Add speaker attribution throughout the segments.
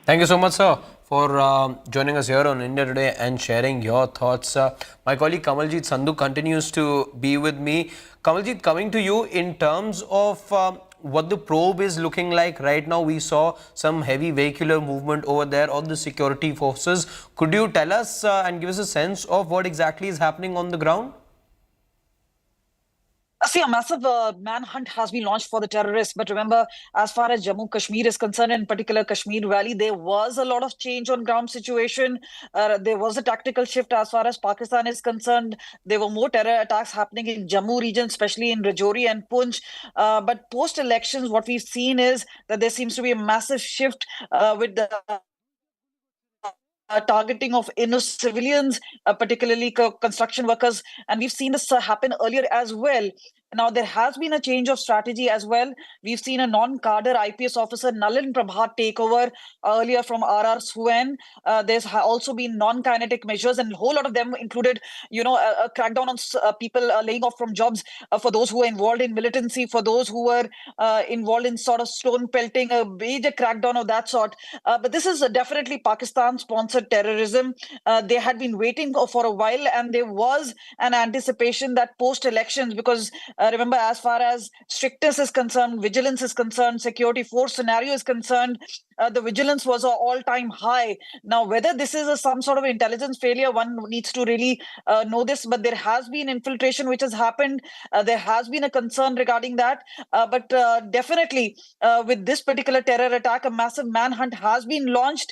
Speaker 1: Thank you so much, sir, for joining us here on India Today and sharing your thoughts. My colleague Kamaljeet Sandhu continues to be with me. Kamaljeet, coming to you in terms of what the probe is looking like right now. We saw some heavy vehicular movement over there on the security forces. Could you tell us and give us a sense of what exactly is happening on the ground?
Speaker 2: See, a massive manhunt has been launched for the terrorists. But remember, as far as Jammu Kashmir is concerned, in particular Kashmir Valley, there was a lot of change on ground situation. There was a tactical shift as far as Pakistan is concerned. There were more terror attacks happening in Jammu region, especially in Rajouri and Poonch. But post-elections, what we've seen is that there seems to be a massive shift with the targeting of innocent civilians, particularly construction workers. And we've seen this happen earlier as well. Now, there has been a change of strategy as well. We've seen a non-cadre IPS officer, Nalin Prabhat, take over earlier from RR Suen. There's also been non-kinetic measures, and a whole lot of them included, a crackdown on people laying off from jobs for those who were involved in militancy, for those who were involved in sort of stone pelting, a major crackdown of that sort. But this is definitely Pakistan-sponsored terrorism. They had been waiting for a while, and there was an anticipation that post-elections, because remember, as far as strictness is concerned, vigilance is concerned, security force scenario is concerned, the vigilance was an all-time high. Now, whether this is some sort of intelligence failure, one needs to really know this, but there has been infiltration which has happened. There has been a concern regarding that. But definitely, with this particular terror attack, a massive manhunt has been launched.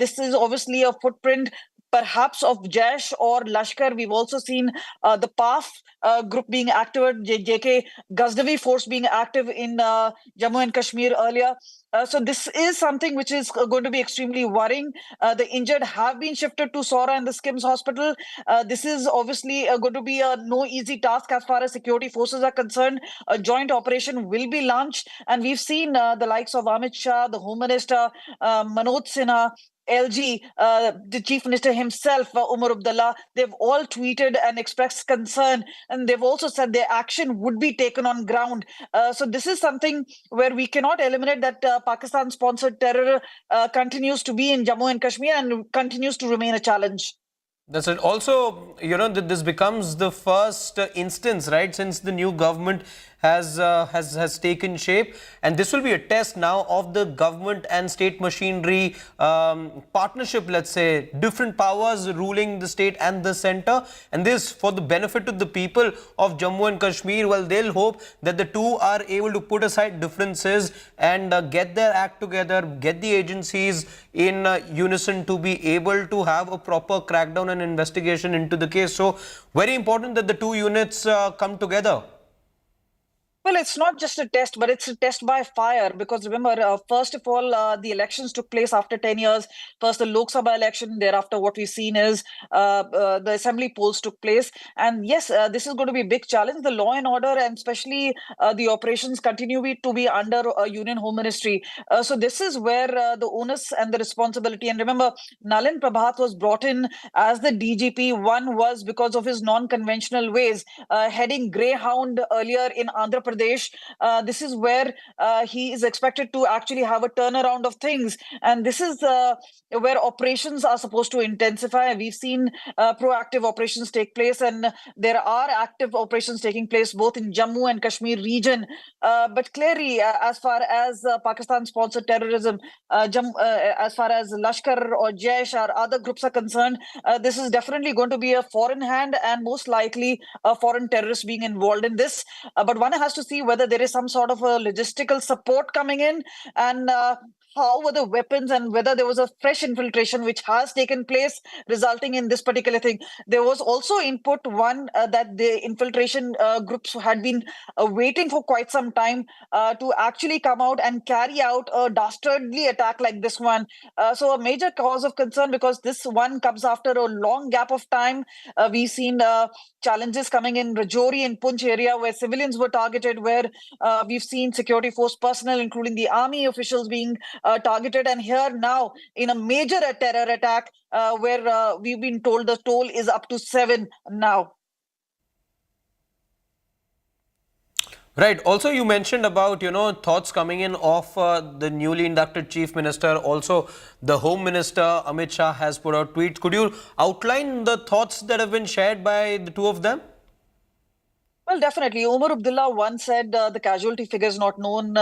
Speaker 2: This is obviously a footprint perhaps of Jaish or Lashkar. We've also seen the PAF group being active, JK Ghaznavi force being active in Jammu and Kashmir earlier. So this is something which is going to be extremely worrying. The injured have been shifted to Sora and the Skims Hospital. This is obviously going to be a no easy task as far as security forces are concerned. A joint operation will be launched, and we've seen the likes of Amit Shah, the Home Minister, Manoj Sinha, LG, the Chief Minister himself, Umar Abdullah, they've all tweeted and expressed concern, and they've also said their action would be taken on ground. So this is something where we cannot eliminate that Pakistan-sponsored terror continues to be in Jammu and Kashmir and continues to remain a challenge.
Speaker 1: That's it. Also, this becomes the first instance, right, since the new government has taken shape, and this will be a test now of the government and state machinery partnership. Let's say different powers ruling the state and the center, and this for the benefit of the people of Jammu and Kashmir. Well, they'll hope that the two are able to put aside differences and get their act together, get the agencies in unison to be able to have a proper crackdown and investigation into the case. So very important that the two units come together.
Speaker 2: Well, it's not just a test, but it's a test by fire. Because remember, first of all, the elections took place after 10 years. First, the Lok Sabha election. Thereafter, what we've seen is the assembly polls took place. And yes, this is going to be a big challenge. The law and order, and especially the operations, continue to be under Union Home Ministry. So this is where the onus and the responsibility. And remember, Nalin Prabhat was brought in as the DGP. One was because of his non-conventional ways, heading Greyhound earlier in Andhra Pradesh. This is where he is expected to actually have a turnaround of things. And this is where operations are supposed to intensify. We've seen proactive operations take place, and there are active operations taking place both in Jammu and Kashmir region. But clearly, as far as Pakistan-sponsored terrorism, as far as Lashkar or Jaish or other groups are concerned, this is definitely going to be a foreign hand, and most likely a foreign terrorist being involved in this. But one has to see whether there is some sort of a logistical support coming in, and how were the weapons, and whether there was a fresh infiltration which has taken place resulting in this particular thing. There was also input that the infiltration groups had been waiting for quite some time to actually come out and carry out a dastardly attack like this one. So a major cause of concern, because this one comes after a long gap of time. We've seen challenges coming in Rajouri and Poonch area where civilians were targeted, where we've seen security force personnel, including the army officials, being targeted. And here now, in a major terror attack, where we've been told the toll is up to 7 now.
Speaker 1: Right. Also, you mentioned about, thoughts coming in of the newly inducted chief minister. Also, the home minister, Amit Shah, has put out tweets. Could you outline the thoughts that have been shared by the two of them?
Speaker 2: Well, definitely. Umar Abdullah once said the casualty figure is not known.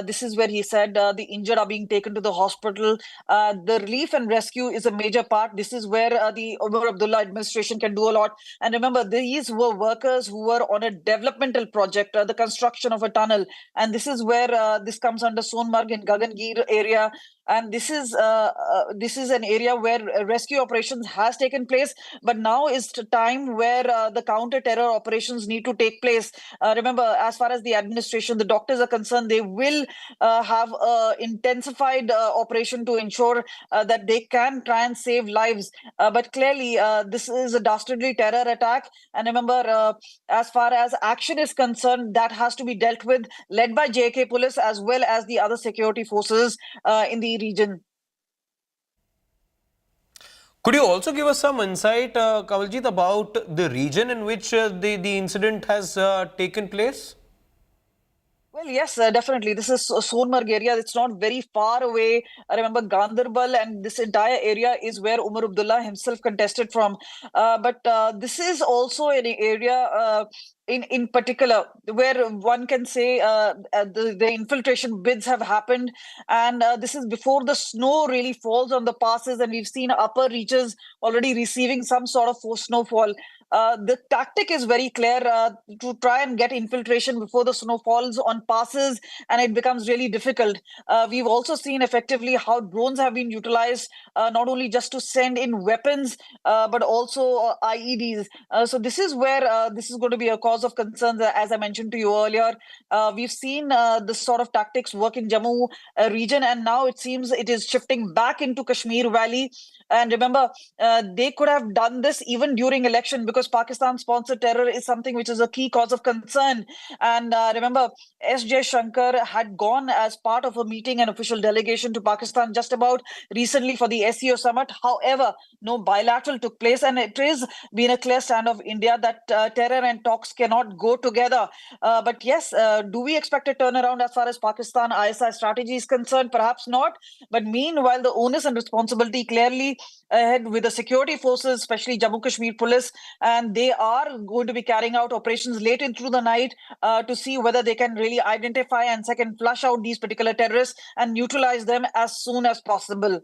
Speaker 2: This is where he said the injured are being taken to the hospital. The relief and rescue is a major part. This is where the Umar Abdullah administration can do a lot. And remember, these were workers who were on a developmental project, the construction of a tunnel. And this is where this comes under Sonamarg in Gaganeer area. And this is an area where rescue operations has taken place, but now is the time where the counter terror operations need to take place. Remember, as far as the administration, the doctors are concerned, they will have a intensified operation to ensure that they can try and save lives. But clearly, this is a dastardly terror attack. And remember, as far as action is concerned, that has to be dealt with, led by JK police as well as the other security forces in the region.
Speaker 1: Could you also give us some insight, Kawaljeet, about the region in which the incident has taken place?
Speaker 2: Well, yes, definitely. This is Sonamarg area. It's not very far away. I remember Ganderbal, and this entire area is where Umar Abdullah himself contested from. But this is also an area in particular where one can say the infiltration bids have happened, and this is before the snow really falls on the passes, and we've seen upper reaches already receiving some sort of snowfall. The tactic is very clear to try and get infiltration before the snow falls on passes, and it becomes really difficult. We've also seen effectively how drones have been utilized, not only just to send in weapons, but also IEDs. So this is where this is going to be a cause of concern, as I mentioned to you earlier. We've seen this sort of tactics work in Jammu region, and now it seems it is shifting back into Kashmir Valley. And remember, they could have done this even during election, because Pakistan-sponsored terror is something which is a key cause of concern. And remember, S.J. Shankar had gone as part of a meeting, an official delegation to Pakistan just about recently for the SEO summit. However, no bilateral took place, and it is been a clear stand of India that terror and talks cannot go together. But yes, do we expect a turnaround as far as Pakistan ISI strategy is concerned? Perhaps not. But meanwhile, the onus and responsibility clearly ahead with the security forces, especially Jammu Kashmir police, and they are going to be carrying out operations late into the night to see whether they can really identify and second flush out these particular terrorists and neutralize them as soon as possible.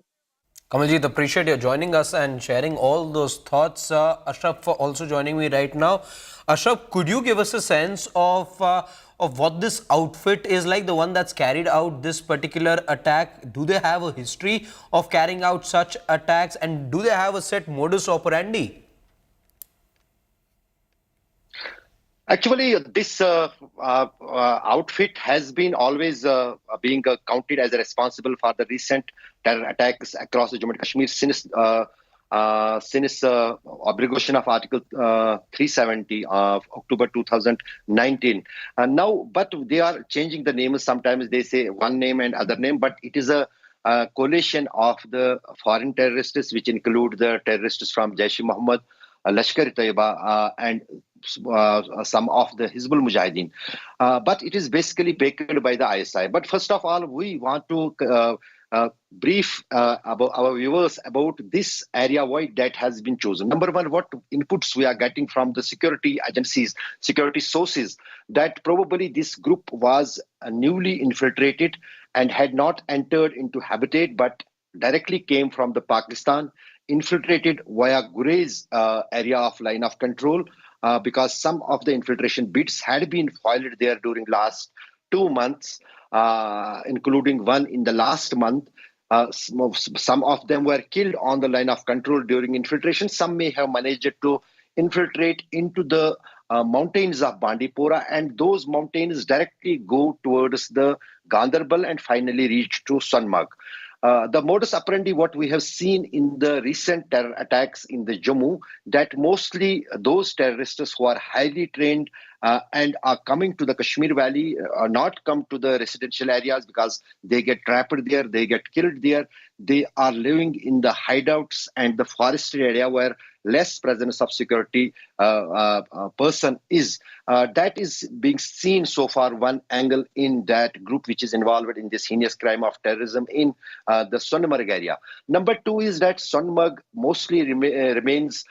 Speaker 1: Kamaljeet, appreciate your joining us and sharing all those thoughts. Ashraf for also joining me right now. Ashraf, could you give us a sense of what this outfit is like, the one that's carried out this particular attack? Do they have a history of carrying out such attacks, and do they have a set modus operandi?
Speaker 3: Actually, this outfit has been always being counted as responsible for the recent terror attacks across the Jammu and Kashmir since abrogation of Article 370 of October 2019. And now, but they are changing the names. Sometimes they say one name and other name, but it is a coalition of the foreign terrorists, which include the terrorists from Jaish-e-Mohammed, Lashkar-e-Taiba, and some of the Hizbul Mujahideen. But it is basically backed by the ISI. But first of all, we want to brief about our viewers about this area, why that has been chosen. Number one, what inputs we are getting from the security agencies, security sources, that probably this group was newly infiltrated and had not entered into habitat, but directly came from the Pakistan, infiltrated via Gurez area of line of control, because some of the infiltration bits had been foiled there during last 2 months, including one in the last month. Some of them were killed on the line of control during infiltration. Some may have managed to infiltrate into the mountains of Bandipora, and those mountains directly go towards the Ganderbal and finally reach to Sonamarg. The modus operandi, what we have seen in the recent terror attacks in the Jammu, that mostly those terrorists who are highly trained and are coming to the Kashmir Valley, not come to the residential areas because they get trapped there, they get killed there. They are living in the hideouts and the forested area where less presence of security person is. That is being seen so far, one angle in that group which is involved in this heinous crime of terrorism in the Sonamarg area. Number two is that Sonamarg mostly remains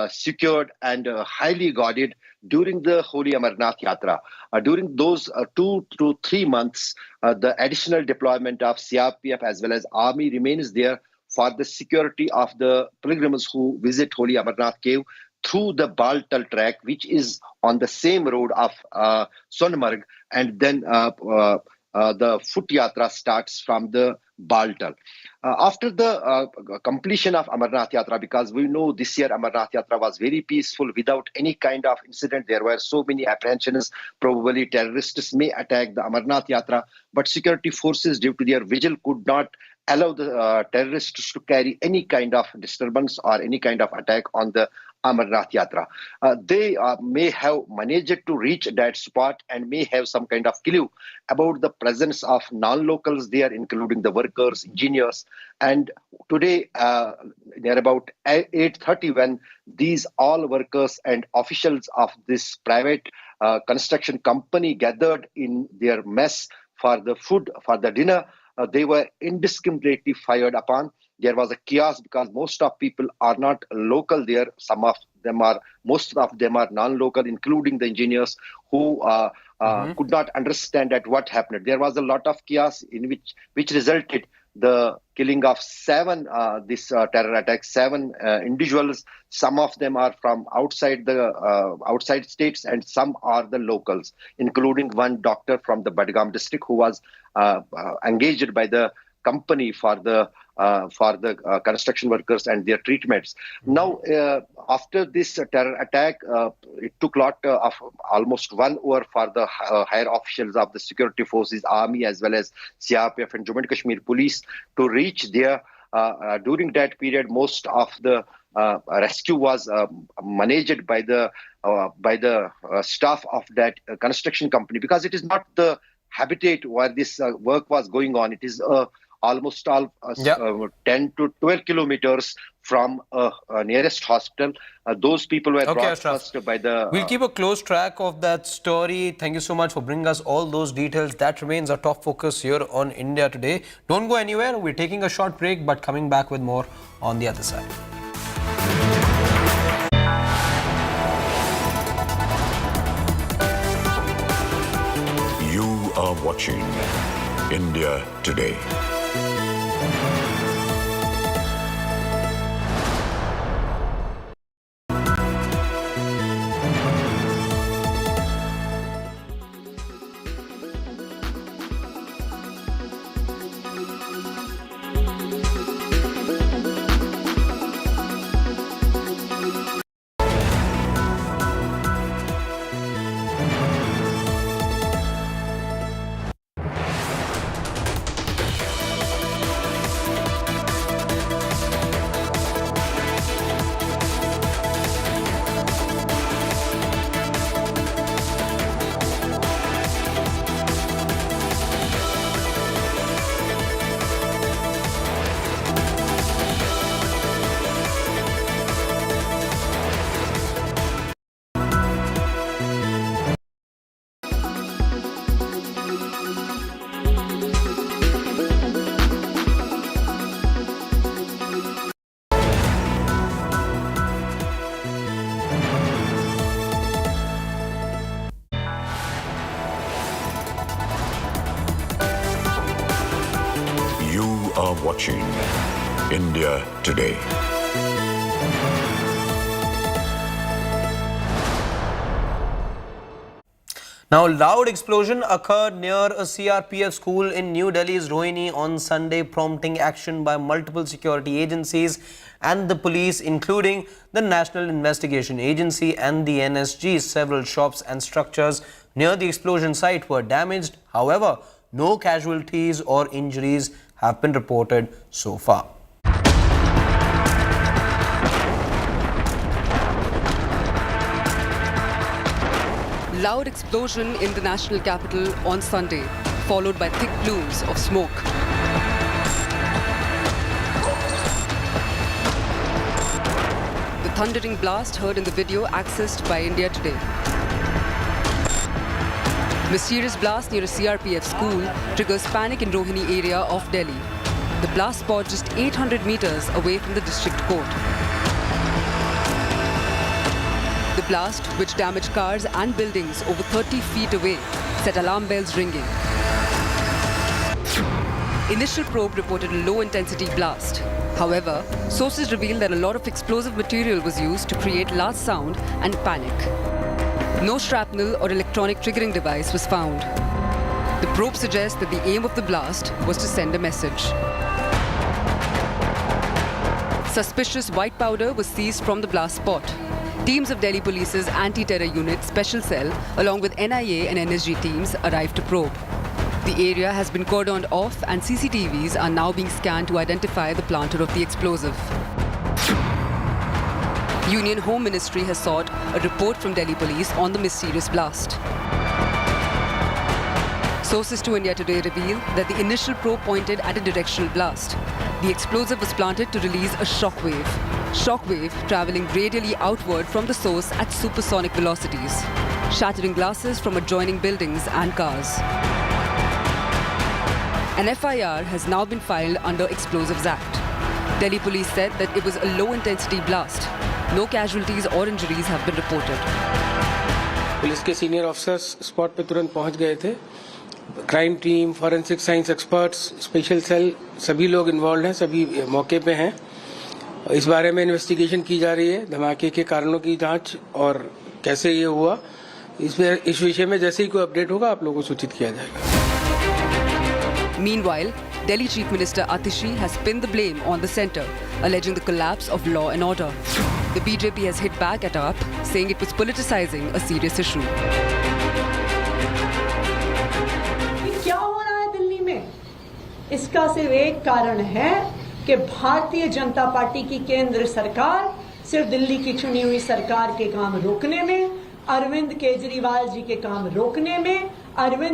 Speaker 3: secured and highly guarded during the Holy Amarnath Yatra. During those 2 to 3 months, the additional deployment of CRPF as well as army remains there for the security of the pilgrims who visit Holy Amarnath cave through the Baltal track, which is on the same road of Sonamarg, and then the foot yatra starts from the Baltal. After the completion of Amarnath Yatra, because we know this year Amarnath Yatra was very peaceful without any kind of incident. There were so many apprehensions. Probably terrorists may attack the Amarnath Yatra, but security forces, due to their vigil, could not allow the terrorists to carry any kind of disturbance or any kind of attack on the Amarnath Yatra. They may have managed to reach that spot and may have some kind of clue about the presence of non-locals there, including the workers, engineers. And today, near about 8:30, when these all workers and officials of this private construction company gathered in their mess for the food, for the dinner, they were indiscriminately fired upon. There was a chaos because most of people are not local there. Most of them are non-local, including the engineers who could not understand that what happened. There was a lot of chaos in which resulted the killing of 7 terror attacks, 7 individuals. Some of them are from outside states and some are the locals, including one doctor from the Badgam district who was engaged by the company for the construction workers and their treatments. Now, after this terror attack, it took almost 1 hour for the higher officials of the security forces, army, as well as CRPF and Jammu and Kashmir police to reach there. During that period, most of the rescue was managed by the staff of that construction company, because it is not the habitat where this work was going on. It is almost 10 to 12 kilometers from nearest hospital. Those people were brought first by the...
Speaker 1: We'll keep a close track of that story. Thank you so much for bringing us all those details. That remains our top focus here on India Today. Don't go anywhere. We're taking a short break, but coming back with more on the other side.
Speaker 4: You are watching India Today. are watching India Today.
Speaker 1: Now, loud explosion occurred near a CRPF school in New Delhi's Rohini on Sunday, prompting action by multiple security agencies and the police, including the National Investigation Agency and the NSG. Several shops and structures near the explosion site were damaged. However, no casualties or injuries have been reported so far.
Speaker 5: Loud explosion in the national capital on Sunday, followed by thick plumes of smoke. The thundering blast heard in the video accessed by India Today. Mysterious blast near a CRPF school triggers panic in Rohini area of Delhi. The blast spot just 800 meters away from the district court. The blast, which damaged cars and buildings over 30 feet away, set alarm bells ringing. Initial probe reported a low-intensity blast. However, sources reveal that a lot of explosive material was used to create loud sound and panic. No shrapnel or electronic triggering device was found. The probe suggests that the aim of the blast was to send a message. Suspicious white powder was seized from the blast spot. Teams of Delhi Police's anti-terror unit special cell, along with NIA and NSG teams, arrived to probe. The area has been cordoned off and CCTVs are now being scanned to identify the planter of the explosive. Union Home Ministry has sought a report from Delhi Police on the mysterious blast. Sources to India Today reveal that the initial probe pointed at a directional blast. The explosive was planted to release a shockwave. Shockwave traveling radially outward from the source at supersonic velocities, shattering glasses from adjoining buildings and cars. An FIR has now been filed under Explosives Act. Delhi Police said that it was a low-intensity blast. No casualties or injuries have been reported.
Speaker 6: Police के senior officers spot पे तुरंत पहुंच गए थे. Crime team, forensic science experts, special cell, सभी लोग involve हैं, सभी मौके पे हैं. इस बारे में इन्वेस्टिगेशन की जा रही है, धमाके के कारणों की जांच और कैसे ये हुआ. इस विषय में जैसे ही कोई अपडेट होगा आप लोगों को सूचित किया जाएगा.
Speaker 5: Meanwhile, Delhi Chief Minister Atishi has pinned the blame on the centre, alleging the collapse of law and order. The BJP has hit back at AAP, saying it was politicizing a serious issue.
Speaker 7: क्या हो रहा है दिल्ली में? इसका सिर्फ एक कारण है कि भारतीय जनता पार्टी की केंद्र सरकार सिर्फ दिल्ली की चुनी हुई सरकार के काम रोकने में, अरविंद केजरीवाल जी के काम रोकने में, अरविंद